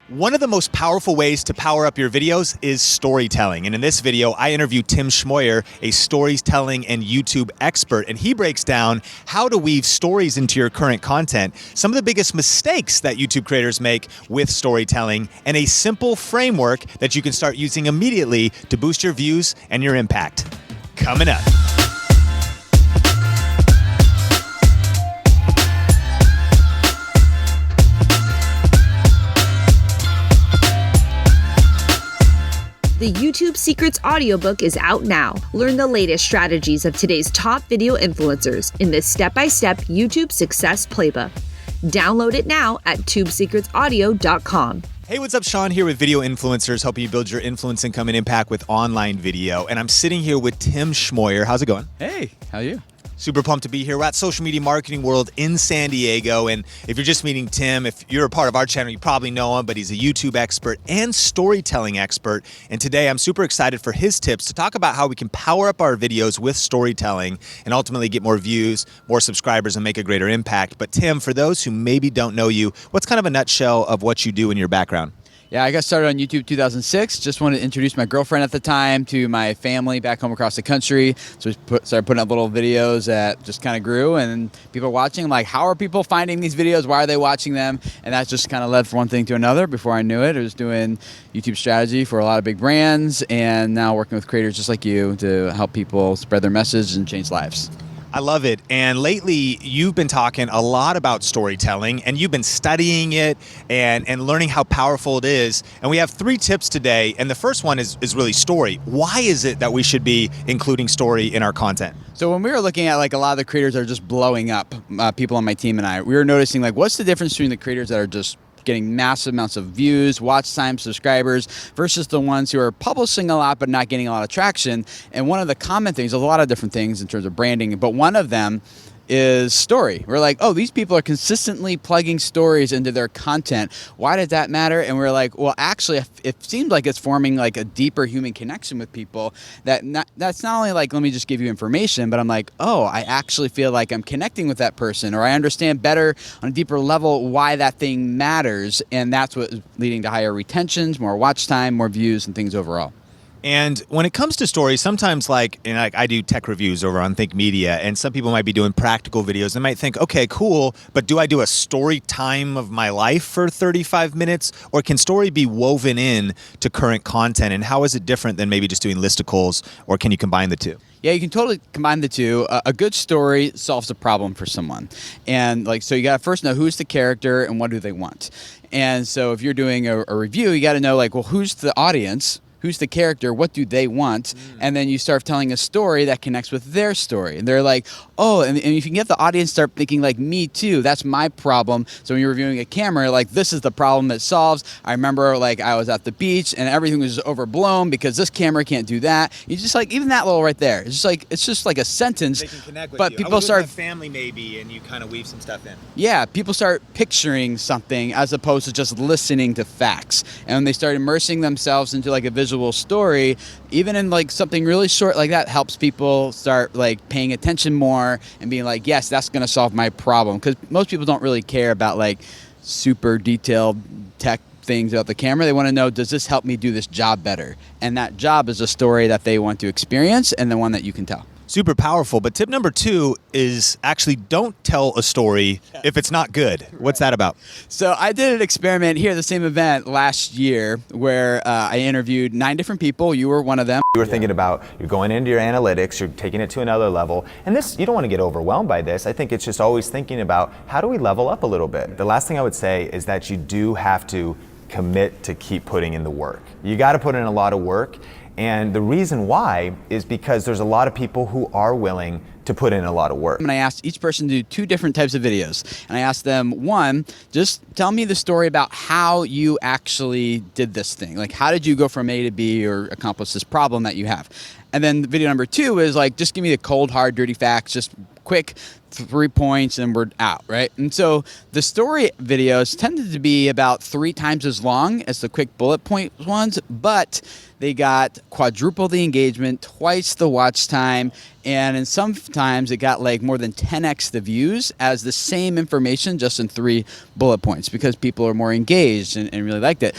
One of the most powerful ways to power up your videos is storytelling. And in this video, I interview Tim Schmoyer, a storytelling and YouTube expert, and he breaks down how to weave stories into your current content, some of the biggest mistakes that YouTube creators make with storytelling, and a simple framework that you can start using immediately to boost your views and your impact. Coming up. The YouTube Secrets audiobook is out now. Learn the latest strategies of today's top video influencers in this step-by-step YouTube success playbook. Download it now at tubesecretsaudio.com. Hey, what's up? Sean here with Video Influencers, helping you build your influence, income, and impact with online video. And I'm sitting here with Tim Schmoyer. How's it going? Hey, how are you? Super pumped to be here. We're at Social Media Marketing World in San Diego. And if you're just meeting Tim, if you're a part of our channel, you probably know him, but he's a YouTube expert and storytelling expert. And today I'm super excited for his tips to talk about how we can power up our videos with storytelling and ultimately get more views, more subscribers, and make a greater impact. But Tim, for those who maybe don't know you, what's kind of a nutshell of what you do in your background? Yeah, I got started on YouTube 2006. Just wanted to introduce my girlfriend at the time to my family back home across the country. So we started putting up little videos that just kind of grew, and people watching. I'm like, how are people finding these videos? Why are they watching them? And that just kind of led from one thing to another. Before I knew it, I was doing YouTube strategy for a lot of big brands, and now working with creators just like you to help people spread their message and change lives. I love it. And lately, you've been talking a lot about storytelling, and you've been studying it and learning how powerful it is. And we have 3 tips today. And the first one is really story. Why is it that we should be including story in our content? So when we were looking at like a lot of the creators that are just blowing up, people on my team and I, we were noticing like, what's the difference between the creators that are just getting massive amounts of views, watch time, subscribers, versus the ones who are publishing a lot but not getting a lot of traction. And one of the common things, there's a lot of different things in terms of branding, but one of them is story. We're like, oh, these people are consistently plugging stories into their content. Why does that matter? And we're like, well, actually, it seems like it's forming like a deeper human connection with people. That's not only like, let me just give you information, but I'm like, oh, I actually feel like I'm connecting with that person, or I understand better on a deeper level why that thing matters. And that's what is leading to higher retentions, more watch time, more views, and things overall. And when it comes to stories, sometimes like I do tech reviews over on Think Media, and some people might be doing practical videos. They might think, okay, cool, but do I do a story time of my life for 35 minutes? Or can story be woven in to current content? And how is it different than maybe just doing listicles, or can you combine the two? Yeah, you can totally combine the two. A good story solves a problem for someone. And like, so you got to first know who's the character and what do they want. And so if you're doing a review, you got to know like, well, who's the audience? Who's the character? What do they want? And then you start telling a story that connects with their story. And they're like, oh, and if you can get the audience start thinking like, me too, that's my problem. So when you're reviewing a camera, like, this is the problem it solves. I remember like I was at the beach and everything was just overblown because this camera can't do that. You just like, even that little right there, it's just like a sentence. They can connect with but you. People start, with my family maybe, and you kind of weave some stuff in. Yeah, people start picturing something as opposed to just listening to facts. And when they start immersing themselves into like a visual story, even in like something really short like that, helps people start like paying attention more and being like, yes, that's going to solve my problem. Because most people don't really care about like super detailed tech things about the camera. They want to know, does this help me do this job better? And that job is a story that they want to experience, and the one that you can tell. Super powerful. But tip number 2 is actually don't tell a story if it's not good. What's that about? So I did an experiment here at the same event last year where I interviewed 9 different people. You were one of them. You were thinking about, you're going into your analytics, you're taking it to another level. And this, you don't want to get overwhelmed by this. I think it's just always thinking about, how do we level up a little bit? The last thing I would say is that you do have to commit to keep putting in the work. You got to put in a lot of work. And the reason why is because there's a lot of people who are willing to put in a lot of work. And I asked each person to do 2 different types of videos. And I asked them, one, just tell me the story about how you actually did this thing. Like, how did you go from A to B or accomplish this problem that you have? And then video number 2 is like, just give me the cold, hard, dirty facts, just quick 3 points and we're out, right? And so the story videos tended to be about 3 times as long as the quick bullet point ones, but they got quadruple the engagement, twice the watch time, and sometimes it got like more than 10x the views as the same information just in 3 bullet points because people are more engaged and really liked it.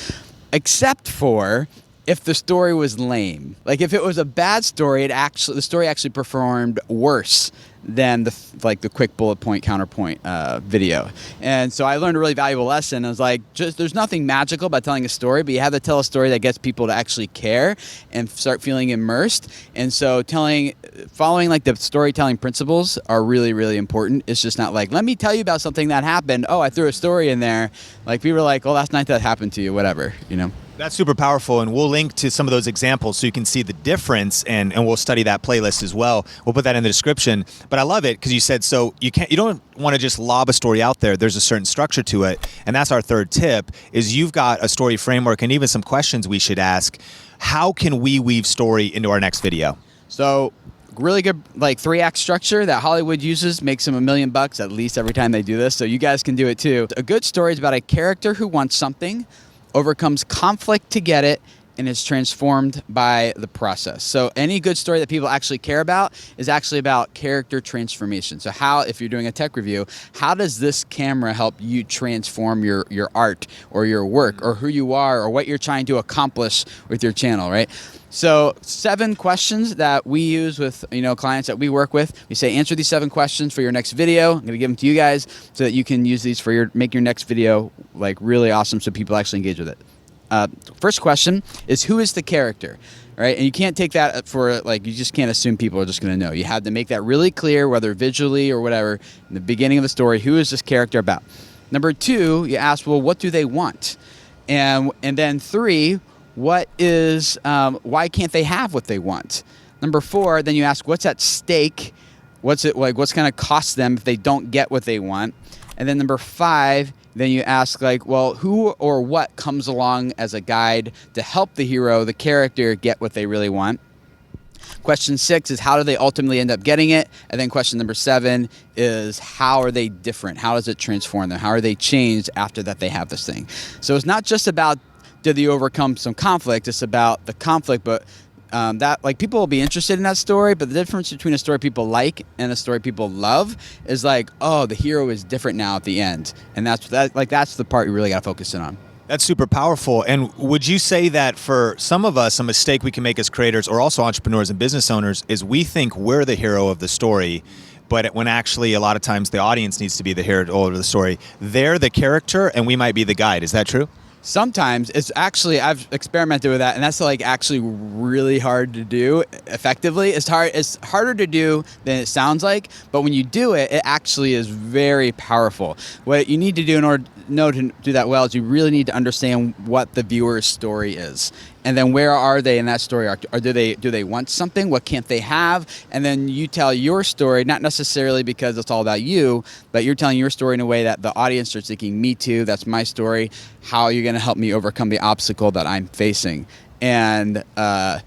Except for if the story was lame. Like if it was a bad story, the story actually performed worse than the quick bullet point counterpoint video. And so I learned a really valuable lesson. I was like, there's nothing magical about telling a story, but you have to tell a story that gets people to actually care and start feeling immersed. And so following like the storytelling principles are really, really important. It's just not like, let me tell you about something that happened. Oh, I threw a story in there. Like people were like, oh, last night that happened to you, whatever, you know? That's super powerful, and we'll link to some of those examples so you can see the difference, and we'll study that playlist as well. We'll put that in the description. But I love it because you said so you don't want to just lob a story out there. There's a certain structure to it, and that's our third tip. Is you've got a story framework and even some questions we should ask. How can we weave story into our next video? So really good like 3-act structure that Hollywood uses makes them $1 million at least every time they do this. So you guys can do it too. A good story is about a character who wants something, overcomes conflict to get it, and is transformed by the process. So any good story that people actually care about is actually about character transformation. So how, if you're doing a tech review, how does this camera help you transform your art or your work or who you are or what you're trying to accomplish with your channel, right? So 7 questions that we use with clients that we work with. We say answer these 7 questions for your next video. I'm going to give them to you guys so that you can use these for make your next video like really awesome so people actually engage with it. First question is, who is the character, right? And you can't take that for like, you just can't assume people are just going to know. You have to make that really clear, whether visually or whatever, in the beginning of the story, who is this character about? Number 2, you ask, well, what do they want? And then 3, what is, why can't they have what they want? Number 4, then you ask, what's at stake? What's going to cost them if they don't get what they want? And then number 5, then you ask like, well, who or what comes along as a guide to help the hero, the character, get what they really want? Question 6 is, how do they ultimately end up getting it? And then question number 7 is, how are they different? How does it transform them? How are they changed after that they have this thing? So it's not just about did they overcome some conflict, it's about the conflict, but that like people will be interested in that story, but the difference between a story people like and a story people love is like, oh, the hero is different now at the end, and that's the part you really got to focus in on. That's super powerful. And would you say that for some of us, a mistake we can make as creators or also entrepreneurs and business owners is we think we're the hero of the story, but when actually a lot of times the audience needs to be the hero of the story. They're the character and we might be the guide. Is that true? Sometimes it's actually, I've experimented with that, and that's like actually really hard to do effectively. It's harder to do than it sounds like, but when you do it, it actually is very powerful. What you need to do in order to do that well is you really need to understand what the viewer's story is. And then where are they in that story arc? Or do they want something? What can't they have? And then you tell your story, not necessarily because it's all about you, but you're telling your story in a way that the audience starts thinking, me too, that's my story. How are you going to help me overcome the obstacle that I'm facing? And that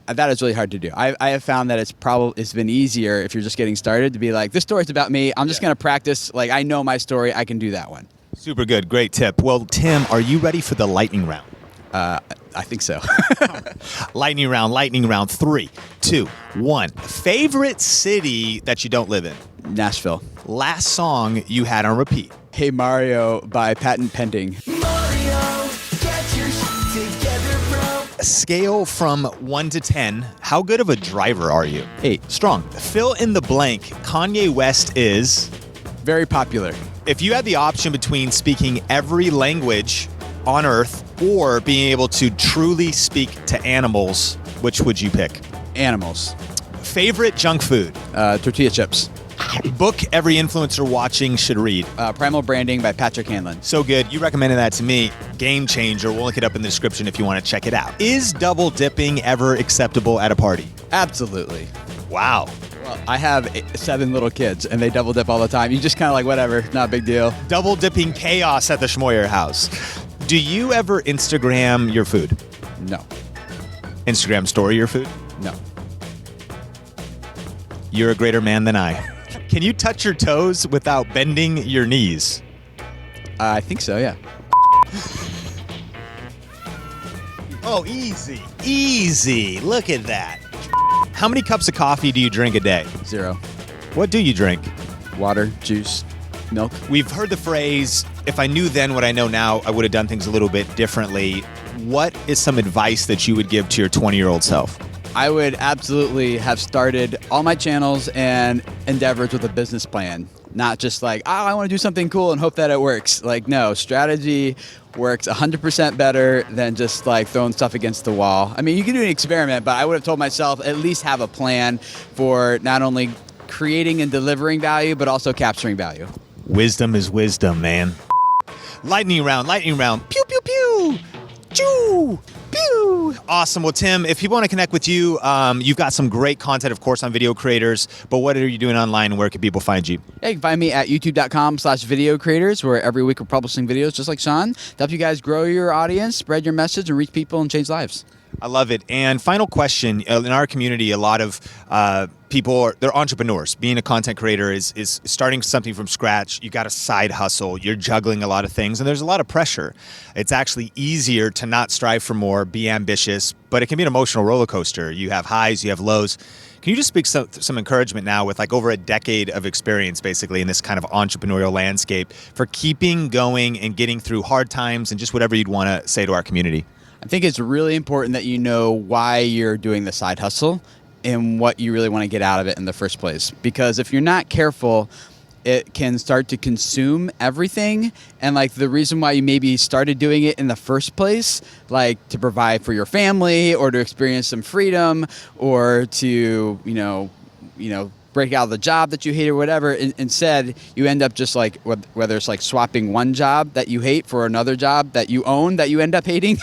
is really hard to do. I have found that it's been easier if you're just getting started to be like, this story's about me. I'm just going to practice. Like, I know my story. I can do that one. Super good. Great tip. Well, Tim, are you ready for the lightning round? I think so. Lightning round. 3, 2, 1. Favorite city that you don't live in? Nashville. Last song you had on repeat? Hey Mario by Patent Pending. Mario, get your shit together, bro. A scale from 1 to 10, how good of a driver are you? 8. Strong. Fill in the blank. Kanye West is? Very popular. If you had the option between speaking every language on Earth or being able to truly speak to animals, which would you pick? Animals. Favorite junk food? Tortilla chips. Book every influencer watching should read? Primal Branding by Patrick Hanlon. So good. You recommended that to me. Game changer. We'll link it up in the description if you want to check it out. Is double dipping ever acceptable at a party? Absolutely. Wow. Well, I have 7 little kids, and they double dip all the time. You just kind of like, whatever, not a big deal. Double dipping chaos at the Schmoyer house. Do you ever Instagram your food? No. Instagram story your food? No. You're a greater man than I. Can you touch your toes without bending your knees? I think so, yeah. Oh, easy. Easy. Look at that. How many cups of coffee do you drink a day? 0. What do you drink? Water, juice, milk. We've heard the phrase, if I knew then what I know now, I would have done things a little bit differently. What is some advice that you would give to your 20-year-old self? I would absolutely have started all my channels and endeavors with a business plan. Not just like, oh, I want to do something cool and hope that it works. Like, no, strategy works 100% better than just like throwing stuff against the wall. I mean, you can do an experiment, but I would have told myself at least have a plan for not only creating and delivering value, but also capturing value. Wisdom is wisdom, man. Lightning round, pew, pew, pew, choo, pew. Awesome. Well, Tim, if people want to connect with you, you've got some great content, of course, on video creators, but what are you doing online and where can people find you? Yeah, you can find me at youtube.com/video creators, where every week we're publishing videos just like Sean to help you guys grow your audience, spread your message, and reach people and change lives. I love it. And final question, in our community, a lot of people, they're entrepreneurs. Being a content creator is starting something from scratch. You got a side hustle. You're juggling a lot of things, and there's a lot of pressure. It's actually easier to not strive for more, be ambitious, but it can be an emotional roller coaster. You have highs, you have lows. Can you just speak some encouragement now with like over a decade of experience basically in this kind of entrepreneurial landscape for keeping going and getting through hard times and just whatever you'd want to say to our community? I think it's really important that you know why you're doing the side hustle and what you really want to get out of it in the first place. Because if you're not careful, it can start to consume everything. And like the reason why you maybe started doing it in the first place, like to provide for your family or to experience some freedom or to, you know, break out of the job that you hate or whatever. Instead, you end up just like, whether it's like swapping one job that you hate for another job that you own that you end up hating,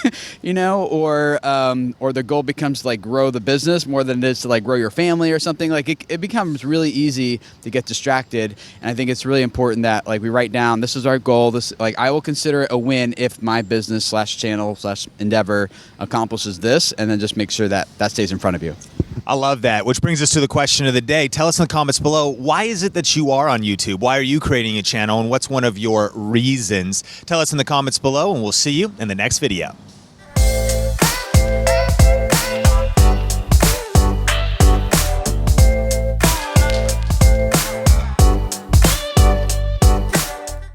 or the goal becomes to like grow the business more than it is to like grow your family or something. Like it becomes really easy to get distracted. And I think it's really important that like we write down, this is our goal. This, like, I will consider it a win if my business /channel/endeavor accomplishes this, and then just make sure that stays in front of you. I love that, which brings us to the question of the day. Tell us in the comments below, why is it that you are on YouTube? Why are you creating a channel, and what's one of your reasons? Tell us in the comments below, and we'll see you in the next video.